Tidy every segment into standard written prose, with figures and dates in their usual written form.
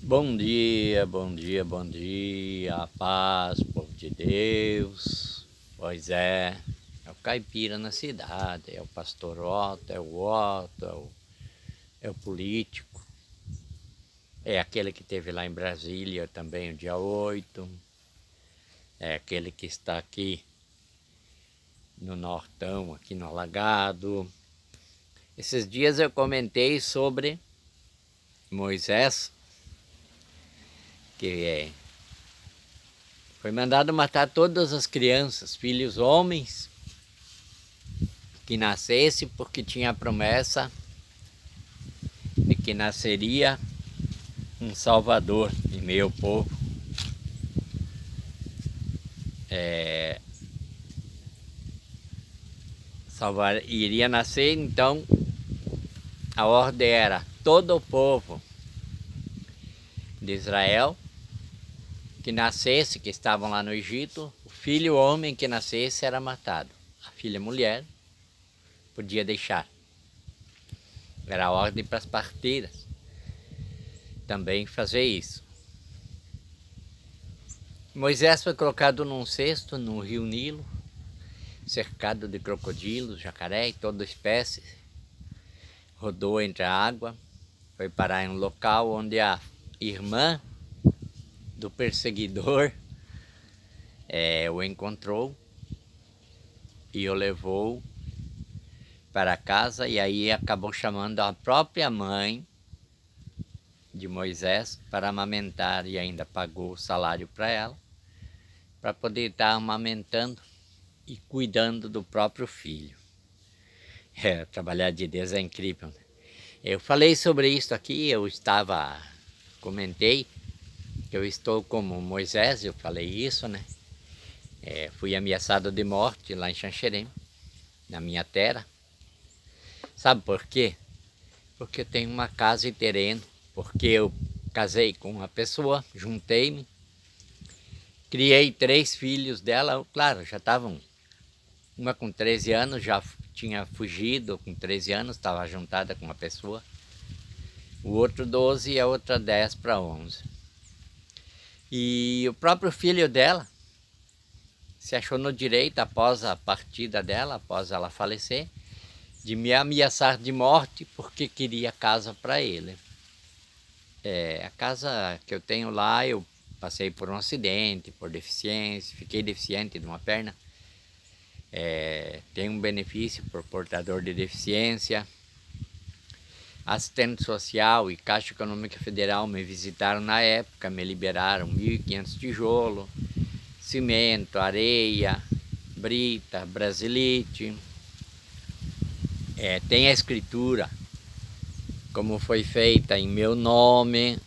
Bom dia, bom dia, bom dia, a paz, povo de Deus. Pois é o caipira na cidade, é o pastor Otto, é o Otto, é o político, é aquele que esteve lá em Brasília também o dia 8, é aquele que está aqui no Nortão, aqui no Alagado. Esses dias eu comentei sobre Moisés, que foi mandado matar todas as crianças, filhos homens, que nascesse, porque tinha a promessa de que nasceria um Salvador em meio ao povo. Iria nascer, então a ordem era todo o povo de Israel que nascesse, que estavam lá no Egito, o filho homem que nascesse era matado. A filha mulher podia deixar. Era a ordem para as parteiras também fazer isso. Moisés foi colocado num cesto no rio Nilo, cercado de crocodilos, jacaré e toda espécie. Rodou entre a água, foi parar em um local onde a irmã do perseguidor o encontrou e o levou para casa, e aí acabou chamando a própria mãe de Moisés para amamentar, e ainda pagou o salário para ela, para poder estar amamentando e cuidando do próprio filho. Trabalhar de Deus é incrível, né? Eu falei sobre isso aqui, comentei que eu estou como Moisés, eu falei isso, né? Fui ameaçado de morte lá em Xanxerê, na minha terra. Sabe por quê? Porque eu tenho uma casa e terreno, porque eu casei com uma pessoa, juntei-me, criei 3 filhos dela, claro, já estavam, uma com 13 anos, já tinha fugido com 13 anos, estava juntada com uma pessoa, o outro 12 e a outra 10 para 11. E o próprio filho dela se achou no direito, após a partida dela, após ela falecer, de me ameaçar de morte porque queria casa para ele. A casa que eu tenho lá, eu passei por um acidente, por deficiência, fiquei deficiente de uma perna. Tenho um benefício por portador de deficiência. Assistente Social e Caixa Econômica Federal me visitaram na época, me liberaram 1.500 tijolo, cimento, areia, brita, brasilite. Tem a escritura, como foi feita em meu nome,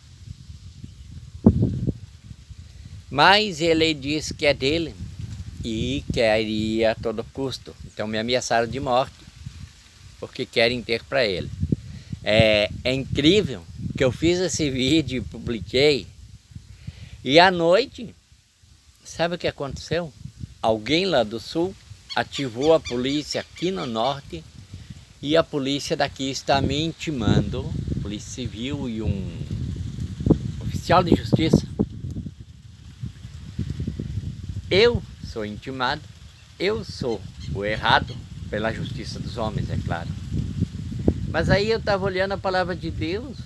mas ele disse que é dele e queria a todo custo. Então me ameaçaram de morte, porque querem ter para ele. É incrível que eu fiz esse vídeo e publiquei, e à noite, sabe o que aconteceu? Alguém lá do sul ativou a polícia aqui no norte, e a polícia daqui está me intimando, polícia civil e um oficial de justiça. Eu sou intimado, eu sou o errado pela justiça dos homens, é claro. Mas aí eu estava olhando a palavra de Deus,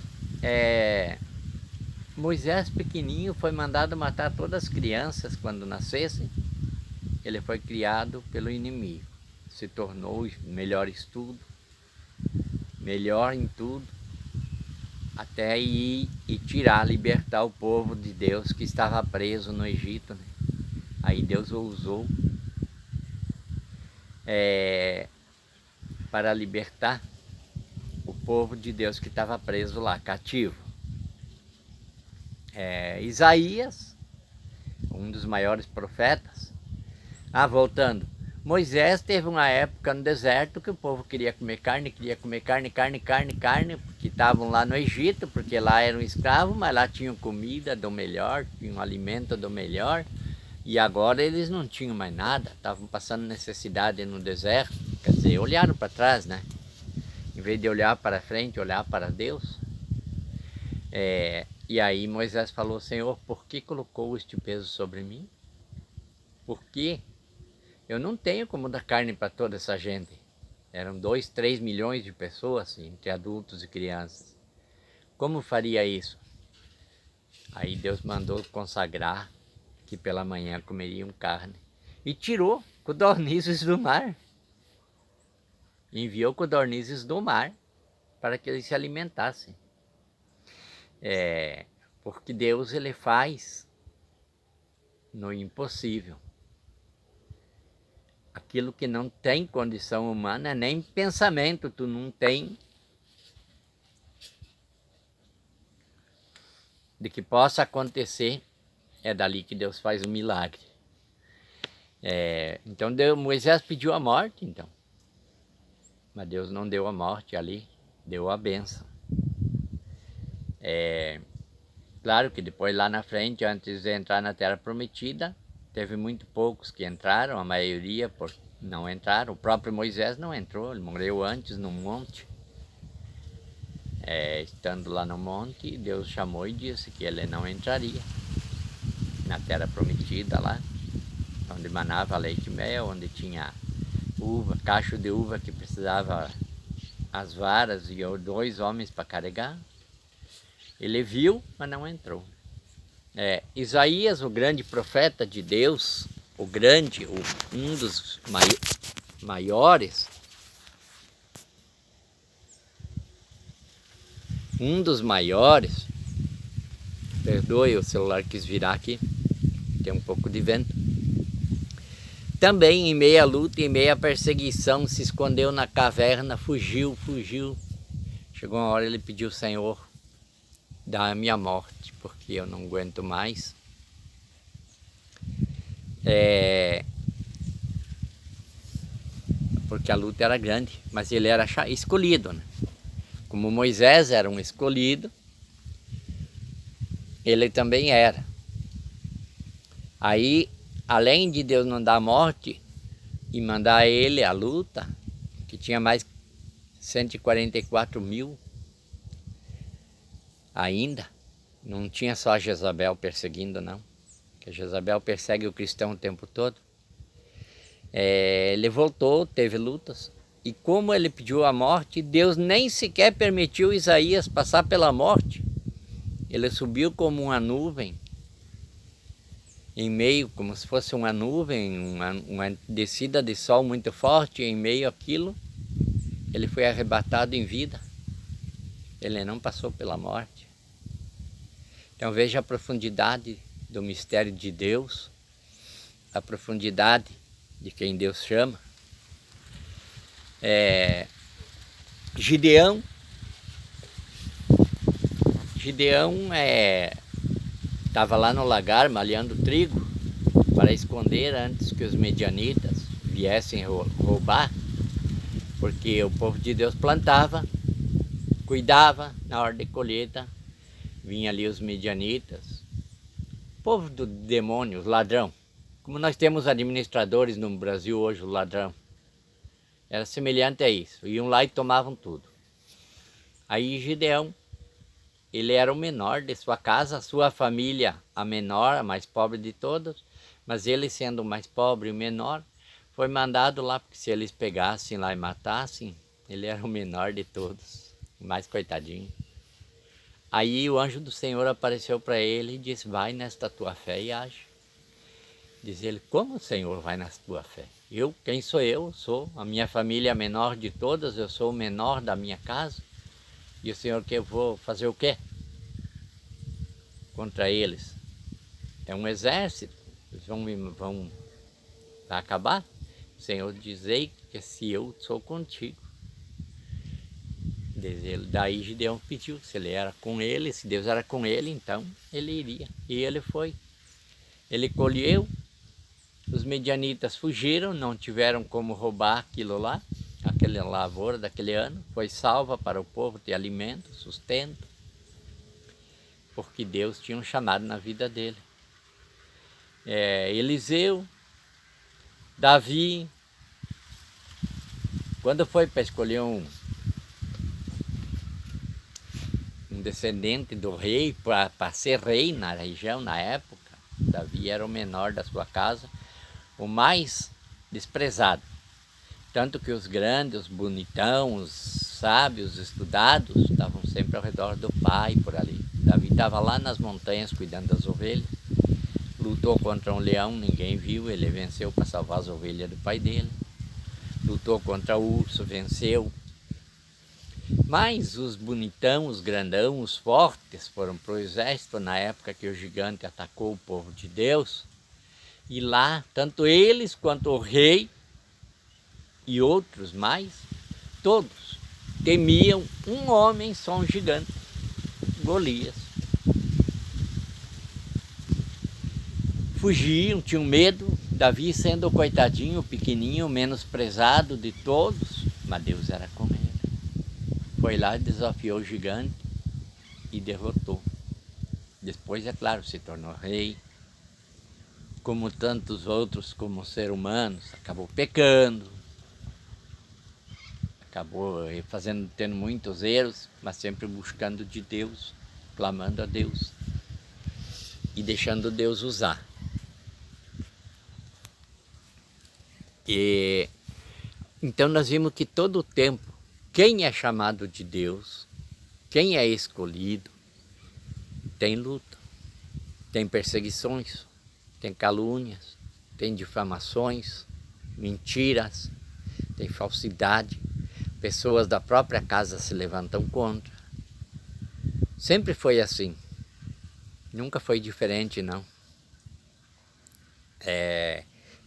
Moisés pequenininho foi mandado matar todas as crianças quando nascessem. Ele foi criado pelo inimigo, se tornou melhor em tudo, melhor em tudo, até ir e libertar o povo de Deus que estava preso no Egito, né? Aí Deus o usou para libertar o povo de Deus que estava preso lá, cativo. Isaías, um dos maiores profetas. Voltando, Moisés teve uma época no deserto que o povo queria comer carne, porque estavam lá no Egito, porque lá eram escravos, mas lá tinham comida do melhor, tinham alimento do melhor, e agora eles não tinham mais nada, estavam passando necessidade no deserto. Quer dizer, olharam para trás, né? Em vez de olhar para frente, olhar para Deus. E aí Moisés falou: Senhor, por que colocou este peso sobre mim? Porque eu não tenho como dar carne para toda essa gente. Eram 2, 3 milhões de pessoas, entre adultos e crianças. Como faria isso? Aí Deus mandou consagrar que pela manhã comeriam carne. E tirou codornizes do mar. Enviou codornizes do mar para que eles se alimentassem. Porque Deus ele faz no impossível. Aquilo que não tem condição humana, nem pensamento tu não tem de que possa acontecer, é dali que Deus faz o milagre. Então Moisés pediu a morte, então. Mas Deus não deu a morte ali, deu a bênção. Claro que depois lá na frente, antes de entrar na Terra Prometida, teve muito poucos que entraram, a maioria não entraram. O próprio Moisés não entrou, ele morreu antes no monte. Estando lá no monte, Deus chamou e disse que ele não entraria na Terra Prometida lá, onde manava leite e mel, onde tinha uva, cacho de uva que precisava as varas e 2 homens para carregar. Ele viu, mas não entrou. Isaías, o grande profeta de Deus, um dos maiores, perdoe, o celular quis virar aqui, tem um pouco de vento. Também em meia luta, em meia perseguição, se escondeu na caverna, fugiu. Chegou uma hora ele pediu: Senhor, dá a minha morte, porque eu não aguento mais. Porque a luta era grande, mas ele era escolhido, né? Como Moisés era um escolhido, ele também era. Aí, além de Deus não dar a morte e mandar ele à luta, que tinha mais 144 mil ainda, não tinha só Jezabel perseguindo, não, porque Jezabel persegue o cristão o tempo todo. Ele voltou, teve lutas, e como ele pediu a morte, Deus nem sequer permitiu Isaías passar pela morte. Ele subiu como uma nuvem, em meio, como se fosse uma nuvem, uma descida de sol muito forte, em meio àquilo, ele foi arrebatado em vida. Ele não passou pela morte. Então veja a profundidade do mistério de Deus, a profundidade de quem Deus chama. Gideão estava lá no lagar malhando trigo para esconder antes que os medianitas viessem roubar, porque o povo de Deus plantava, cuidava, na hora de colheita vinha ali os medianitas, povo do demônio, os ladrão, como nós temos administradores no Brasil hoje, o ladrão. Era semelhante a isso, iam lá e tomavam tudo. Aí Gideão, ele era o menor de sua casa, sua família a menor, a mais pobre de todas, mas ele sendo o mais pobre e o menor, foi mandado lá, porque se eles pegassem lá e matassem, ele era o menor de todos, o mais coitadinho. Aí o anjo do Senhor apareceu para ele e disse: vai nesta tua fé e age. Diz ele: como o Senhor vai na tua fé? Quem sou eu? Sou a minha família a menor de todas, eu sou o menor da minha casa. E o Senhor que eu vou fazer o quê contra eles? É um exército, eles vão acabar. O Senhor dizei que se eu sou contigo. Daí Gideão pediu, se ele era com ele, se Deus era com ele, então ele iria. E ele foi. Ele colheu, os medianitas fugiram, não tiveram como roubar aquilo lá, aquela lavoura daquele ano, foi salva para o povo ter alimento, sustento, porque Deus tinha um chamado na vida dele. Eliseu, Davi, quando foi para escolher um descendente do rei, para ser rei na região, na época. Davi era o menor da sua casa, o mais desprezado. Tanto que os grandes, os bonitão, os sábios, estudados, estavam sempre ao redor do pai por ali. Davi estava lá nas montanhas cuidando das ovelhas, lutou contra um leão, ninguém viu, ele venceu para salvar as ovelhas do pai dele. Lutou contra o urso, venceu. Mas os bonitão, os grandão, os fortes foram para o exército na época que o gigante atacou o povo de Deus. E lá, tanto eles quanto o rei e outros mais, todos temiam um homem só, um gigante, Golias. Fugiam, tinham medo. Davi sendo o coitadinho, o pequenininho, o menosprezado de todos, mas Deus era com ele. Foi lá, desafiou o gigante e derrotou. Depois, é claro, se tornou rei. Como tantos outros, como ser humanos, acabou pecando. Acabou tendo muitos erros, mas sempre buscando de Deus, clamando a Deus e deixando Deus usar. Então nós vimos que todo o tempo, quem é chamado de Deus, quem é escolhido, tem luta, tem perseguições, tem calúnias, tem difamações, mentiras, tem falsidade. Pessoas da própria casa se levantam contra. Sempre foi assim. Nunca foi diferente, não.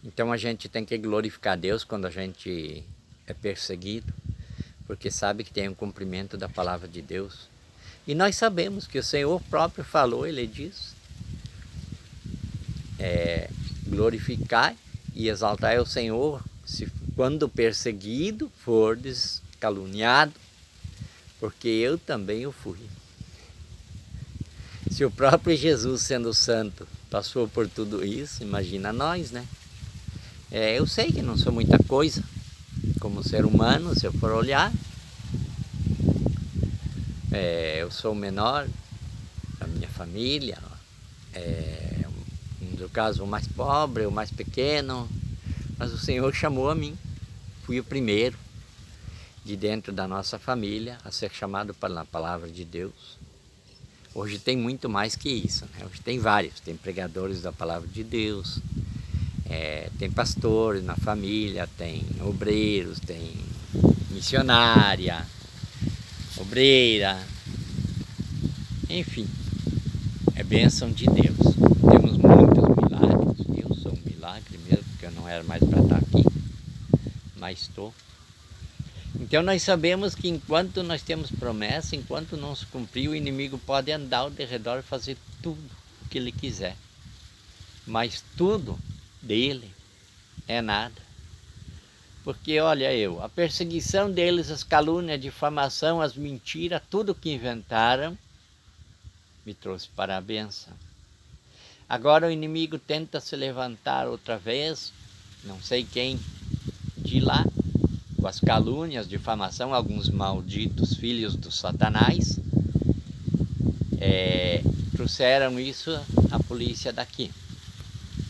Então a gente tem que glorificar a Deus quando a gente é perseguido, porque sabe que tem um cumprimento da palavra de Deus. E nós sabemos que o Senhor próprio falou, Ele diz, glorificar e exaltar o Senhor quando perseguido fordes caluniado, porque eu também o fui. Se o próprio Jesus, sendo santo, passou por tudo isso, imagina nós, né? Eu sei que não sou muita coisa como ser humano, se eu for olhar. Eu sou o menor da minha família, no caso o mais pobre, o mais pequeno, mas o Senhor chamou a mim. Fui o primeiro de dentro da nossa família a ser chamado pela palavra de Deus. Hoje tem muito mais que isso, né? Hoje tem vários, tem pregadores da palavra de Deus, tem pastores na família, tem obreiros, tem missionária, obreira, enfim, é bênção de Deus. Temos muitos milagres, eu sou um milagre mesmo, porque eu não era mais para estar aqui, mas estou. Então nós sabemos que enquanto nós temos promessa, enquanto não se cumprir, o inimigo pode andar ao redor e fazer tudo o que ele quiser. Mas tudo dele é nada. Porque olha a perseguição deles, as calúnias, a difamação, as mentiras, tudo que inventaram, me trouxe para a bênção. Agora o inimigo tenta se levantar outra vez, não sei quem, de lá, com as calúnias, difamação, alguns malditos filhos do Satanás, trouxeram isso à polícia daqui.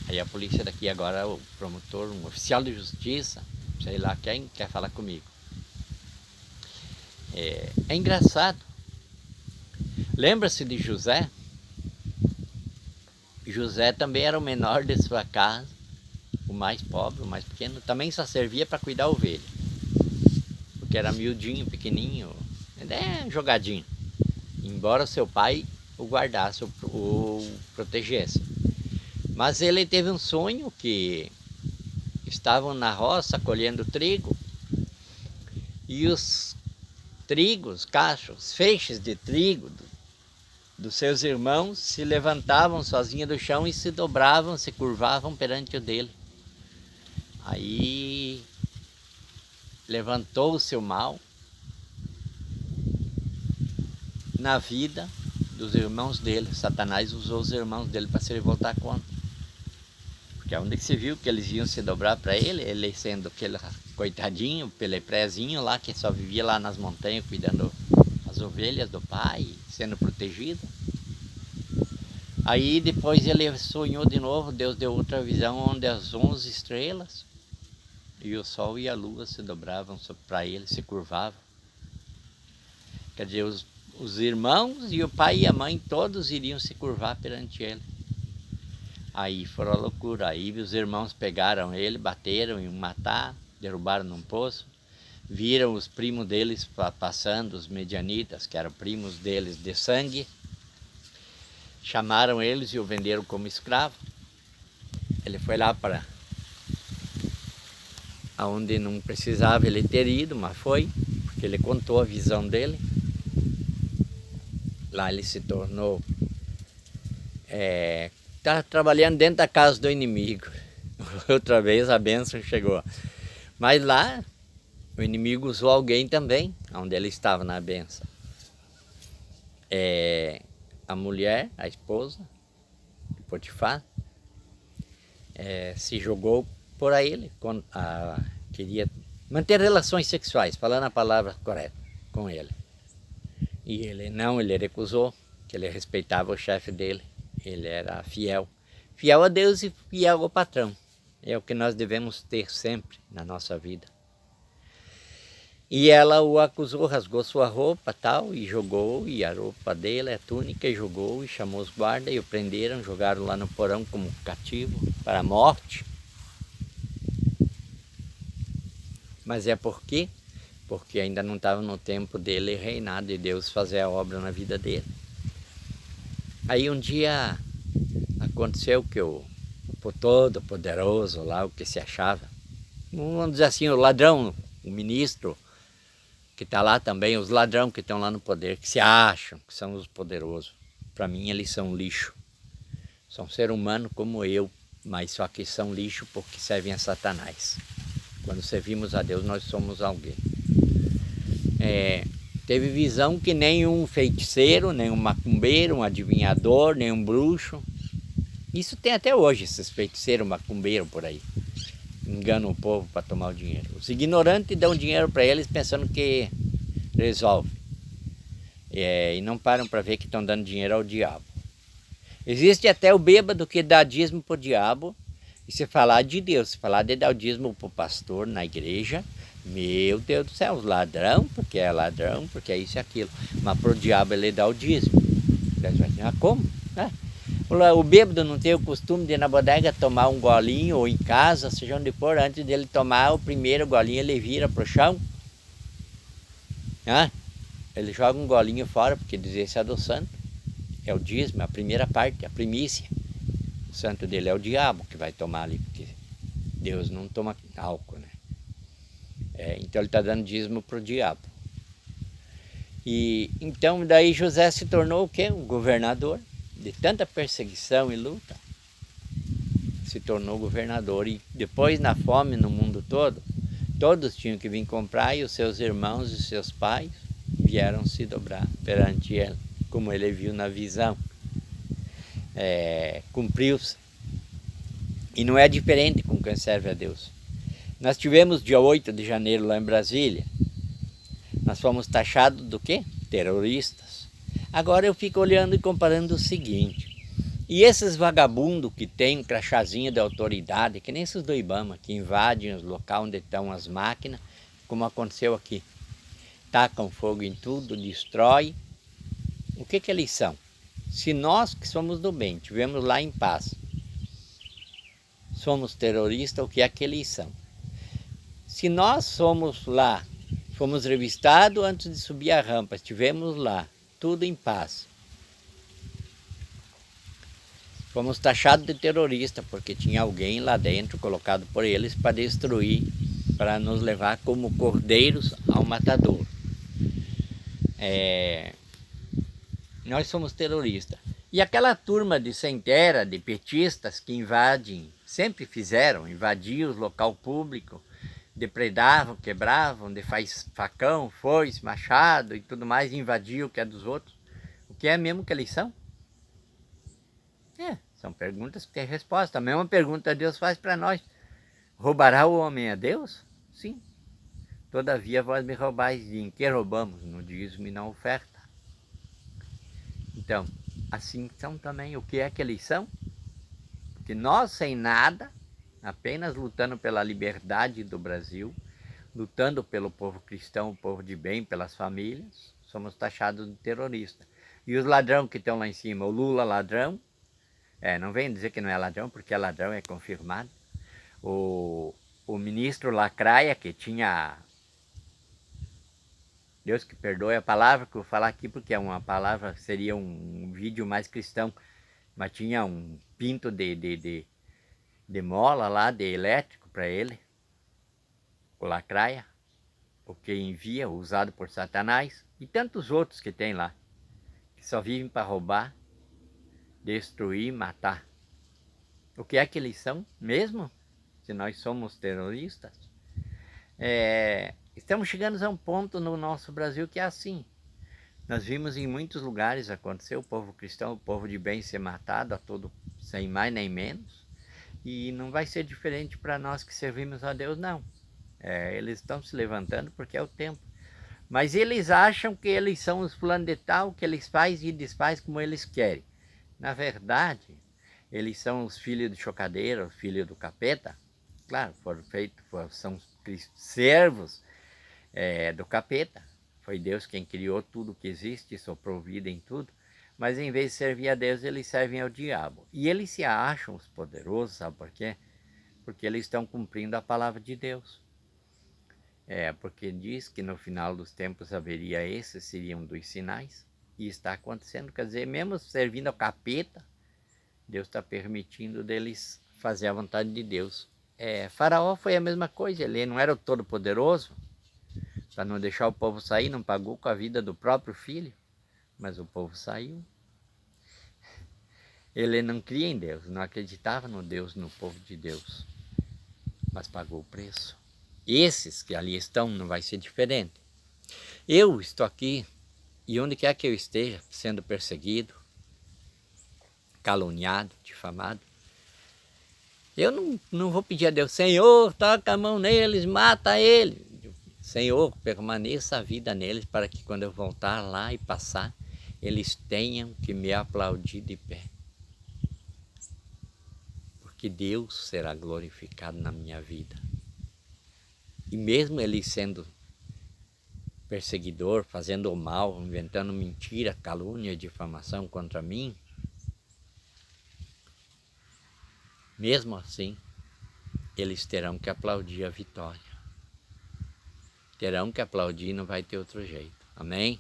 Aí a polícia daqui agora, o promotor, um oficial de justiça, sei lá quem, quer falar comigo. É engraçado. Lembra-se de José? José também era o menor de sua casa, o mais pobre, o mais pequeno, também só servia para cuidar da ovelha. Porque era miudinho, pequenininho, jogadinho. Embora seu pai o guardasse, o protegesse. Mas ele teve um sonho que estavam na roça colhendo trigo e os trigos, cachos, feixes de trigo dos seus irmãos se levantavam sozinhos do chão e se dobravam, se curvavam perante o dele. Aí levantou-se o mal na vida dos irmãos dele. Satanás usou os irmãos dele para se revoltar contra. Porque onde se viu que eles iam se dobrar para ele, ele sendo aquele coitadinho, peleprézinho lá, que só vivia lá nas montanhas cuidando das as ovelhas do pai, sendo protegido. Aí depois ele sonhou de novo, Deus deu outra visão onde as 11 estrelas e o sol e a lua se dobravam para ele, se curvavam. Quer dizer, os irmãos e o pai e a mãe todos iriam se curvar perante ele. Aí foi a loucura, aí os irmãos pegaram ele, bateram e o mataram, derrubaram num poço. Viram os primos deles passando, os medianitas, que eram primos deles de sangue. Chamaram eles e o venderam como escravo. Ele foi lá para onde não precisava ele ter ido, mas foi, porque ele contou a visão dele. Lá ele se tornou, estava trabalhando dentro da casa do inimigo. Outra vez a bênção chegou. Mas lá o inimigo usou alguém também, onde ele estava na bênção. A mulher, a esposa de Potifar, se jogou por ele, queria manter relações sexuais, falando a palavra correta com ele. E ele não, ele recusou, que ele respeitava o chefe dele, ele era fiel. Fiel a Deus e fiel ao patrão. É o que nós devemos ter sempre na nossa vida. E ela o acusou, rasgou sua roupa tal, e jogou, e a roupa dele, a túnica, e jogou, e chamou os guardas, e o prenderam, jogaram lá no porão como cativo, para a morte. Mas é por quê? Porque ainda não estava no tempo dele reinar, de Deus fazer a obra na vida dele. Aí um dia aconteceu que o todo-poderoso lá, o que se achava, vamos dizer assim, o ladrão, o ministro, que está lá também, os ladrões que estão lá no poder, que se acham que são os poderosos. Para mim eles são lixo. São ser humano como eu, mas só que são lixo porque servem a Satanás. Quando servimos a Deus, nós somos alguém. Teve visão que nem um feiticeiro, nem um macumbeiro, um adivinhador, nem um bruxo. Isso tem até hoje, esses feiticeiros, macumbeiros por aí. Enganam o povo para tomar o dinheiro. Os ignorantes dão dinheiro para eles pensando que resolve. E não param para ver que estão dando dinheiro ao diabo. Existe até o bêbado que dá dízimo para o diabo. E se falar de Deus, se falar de dar o dízimo para o pastor na igreja, meu Deus do céu, os ladrão, porque é ladrão, porque é isso e aquilo. Mas para o diabo ele dá o dízimo. Como? O bêbado não tem o costume de ir na bodega tomar um golinho, ou em casa, seja onde for, antes dele tomar o primeiro golinho, ele vira para o chão. Ele joga um golinho fora, porque diz esse é do santo. É o dízimo, a primeira parte, a primícia. O santo dele é o diabo que vai tomar ali, porque Deus não toma álcool, né? Então ele está dando dízimo para o diabo. E então daí José se tornou o quê? Um governador. De tanta perseguição e luta, se tornou governador. E depois, na fome no mundo todo, todos tinham que vir comprar, e os seus irmãos e seus pais vieram se dobrar perante ele, como ele viu na visão. Cumpriu-se. E não é diferente com quem serve a Deus. Nós tivemos dia 8 de janeiro lá em Brasília, nós fomos taxados do quê? Terroristas. Agora eu fico olhando e comparando o seguinte: e esses vagabundos que têm um crachazinho de autoridade, que nem esses do Ibama, que invadem os locais onde estão as máquinas, como aconteceu aqui, tacam fogo em tudo, destrói. O que eles são? Se nós que somos do bem, estivemos lá em paz, somos terroristas, o que é que eles são? Se nós somos lá, fomos revistados antes de subir a rampa, estivemos lá, tudo em paz, fomos taxados de terrorista, porque tinha alguém lá dentro colocado por eles para destruir, para nos levar como cordeiros ao matador. Nós somos terroristas. E aquela turma de sem terra, de petistas que invadem, sempre fizeram, invadiam os local público, depredavam, quebravam, de faz facão, foice, machado e tudo mais, invadiam o que é dos outros. O que é mesmo que eles são? São perguntas que têm resposta. A mesma pergunta Deus faz para nós. Roubará o homem a Deus? Sim. Todavia vós me roubais. E em que roubamos? No dízimo e na oferta. Então, assim são também. O que é que eles são? Que nós, sem nada, apenas lutando pela liberdade do Brasil, lutando pelo povo cristão, o povo de bem, pelas famílias, somos taxados de terrorista. E os ladrões que estão lá em cima, o Lula ladrão, não vem dizer que não é ladrão, porque é ladrão, é confirmado. O ministro Lacraia, que tinha... Deus que perdoe a palavra que eu vou falar aqui, porque é uma palavra, seria um vídeo mais cristão, mas tinha um pinto de mola lá, de elétrico para ele, o Lacraia, o que envia, usado por Satanás, e tantos outros que tem lá, que só vivem para roubar, destruir, matar. O que é que eles são mesmo? Se nós somos terroristas? Estamos chegando a um ponto no nosso Brasil que é assim. Nós vimos em muitos lugares acontecer o povo cristão, o povo de bem ser matado a todo, sem mais nem menos. E não vai ser diferente para nós que servimos a Deus, não. Eles estão se levantando porque é o tempo. Mas eles acham que eles são os fulano de tal, que eles fazem e desfazem como eles querem. Na verdade, eles são os filhos de chocadeira, os filhos do capeta. Claro, são servos do capeta. Foi Deus quem criou tudo que existe, soprou vida em tudo. Mas em vez de servir a Deus, eles servem ao diabo. E eles se acham os poderosos, sabe por quê? Porque eles estão cumprindo a palavra de Deus. Porque diz que no final dos tempos haveria esses, seriam dos sinais. E está acontecendo, quer dizer, mesmo servindo ao capeta, Deus está permitindo deles fazer a vontade de Deus. Faraó foi a mesma coisa, ele não era o todo-poderoso, para não deixar o povo sair, não pagou com a vida do próprio filho, mas o povo saiu. Ele não cria em Deus, não acreditava no Deus, no povo de Deus, mas pagou o preço. Esses que ali estão não vai ser diferente. Eu estou aqui, e onde quer que eu esteja, sendo perseguido, caluniado, difamado, eu não vou pedir a Deus, Senhor, toca a mão neles, mata eles. Senhor, permaneça a vida neles para que quando eu voltar lá e passar, eles tenham que me aplaudir de pé. Porque Deus será glorificado na minha vida. E mesmo ele sendo perseguidor, fazendo o mal, inventando mentira, calúnia, difamação contra mim, mesmo assim, eles terão que aplaudir a vitória. Terão que aplaudir, não vai ter outro jeito. Amém?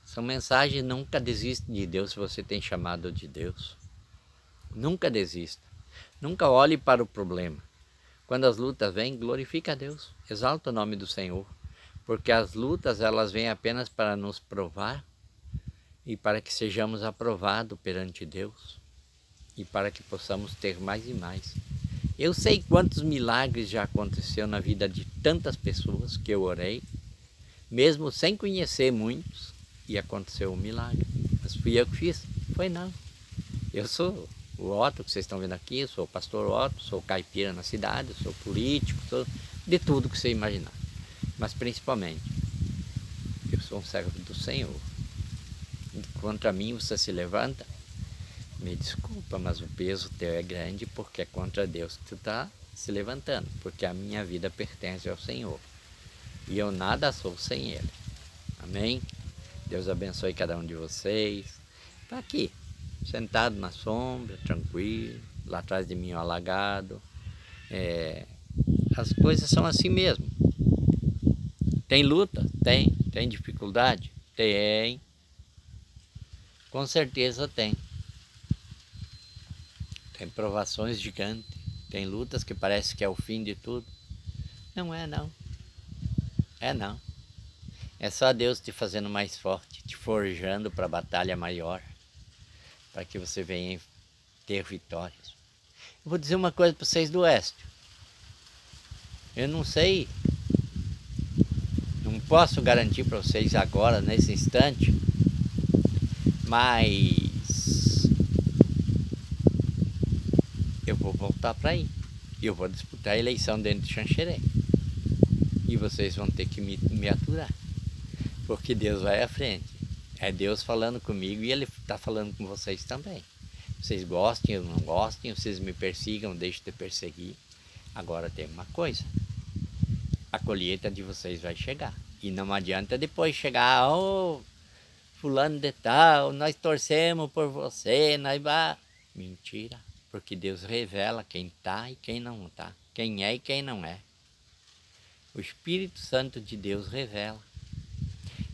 São mensagens, nunca desista de Deus se você tem chamado de Deus. Nunca desista. Nunca olhe para o problema. Quando as lutas vêm, glorifica a Deus. Exalta o nome do Senhor. Porque as lutas, elas vêm apenas para nos provar e para que sejamos aprovados perante Deus e para que possamos ter mais e mais. Eu sei quantos milagres já aconteceu na vida de tantas pessoas que eu orei, mesmo sem conhecer muitos, e aconteceu um milagre. Mas fui eu que fiz? Foi não. Eu sou o Otto, que vocês estão vendo aqui, eu sou o pastor Otto, sou caipira na cidade, sou político, sou de tudo que você imaginar. Mas principalmente, eu sou um servo do Senhor. Contra mim você se levanta, me desculpa, mas o peso teu é grande porque é contra Deus que tu está se levantando, porque a minha vida pertence ao Senhor e eu nada sou sem Ele. Amém? Deus abençoe cada um de vocês. Está aqui, sentado na sombra, tranquilo, lá atrás de mim o alagado. As coisas são assim mesmo. Tem luta? Tem. Tem dificuldade? Tem. Com certeza tem. Tem provações gigantes, tem lutas que parece que é o fim de tudo. Não é não. É não. É só Deus te fazendo mais forte, te forjando para a batalha maior, para que você venha ter vitórias. Eu vou dizer uma coisa para vocês do Oeste. Eu não sei, não posso garantir para vocês agora, nesse instante, mas eu vou voltar para aí. Eu vou disputar a eleição dentro de Xanxerê. E vocês vão ter que me aturar. Porque Deus vai à frente. É Deus falando comigo e Ele está falando com vocês também. Vocês gostem ou não gostem, vocês me persigam, deixem de perseguir. Agora tem uma coisa, a colheita de vocês vai chegar. E não adianta depois chegar, oh, fulano de tal, nós torcemos por você, nós vai... Mentira, porque Deus revela quem está e quem não está, quem é e quem não é. O Espírito Santo de Deus revela.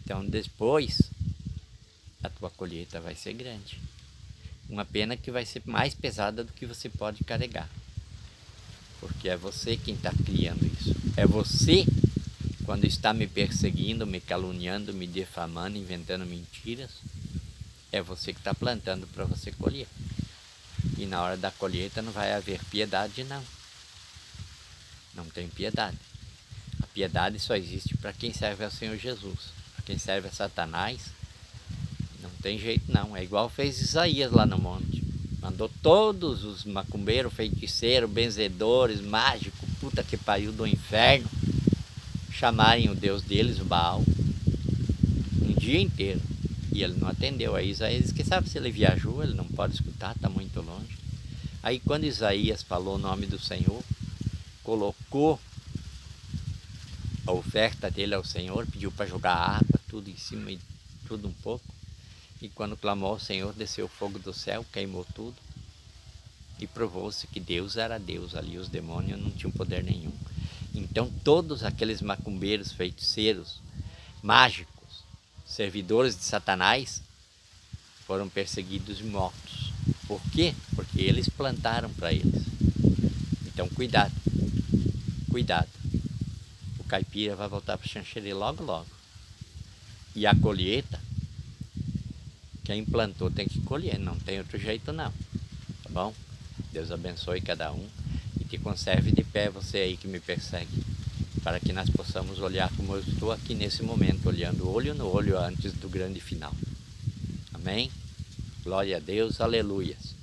Então depois a tua colheita vai ser grande. Uma pena que vai ser mais pesada do que você pode carregar. Porque é você quem está criando isso. É você, quando está me perseguindo, me caluniando, me defamando, inventando mentiras, é você que está plantando para você colher. E na hora da colheita não vai haver piedade, não. Não tem piedade. A piedade só existe para quem serve ao Senhor Jesus. Para quem serve a Satanás, não tem jeito não. É igual fez Isaías lá no monte. Mandou todos os macumbeiros, feiticeiros, benzedores, mágicos, puta que pariu do inferno, chamarem o Deus deles, o Baal, um dia inteiro. E ele não atendeu. Aí Isaías disse que sabe se ele viajou, ele não pode escutar, está muito longe. Aí quando Isaías falou o nome do Senhor, colocou a oferta dele ao Senhor, pediu para jogar água, tudo em cima e tudo um pouco. E quando clamou ao Senhor, desceu o fogo do céu, queimou tudo. E provou-se que Deus era Deus ali, os demônios não tinham poder nenhum. Então todos aqueles macumbeiros, feiticeiros, mágicos, servidores de Satanás, foram perseguidos e mortos. Por quê? Porque eles plantaram para eles. Então cuidado, cuidado. O caipira vai voltar para o Xanxerê logo, logo. E a colheita, quem plantou tem que colher, não tem outro jeito não. Tá bom? Deus abençoe cada um e te conserve de pé, você aí que me persegue, para que nós possamos olhar como eu estou aqui nesse momento, olhando olho no olho antes do grande final. Amém? Glória a Deus, aleluias.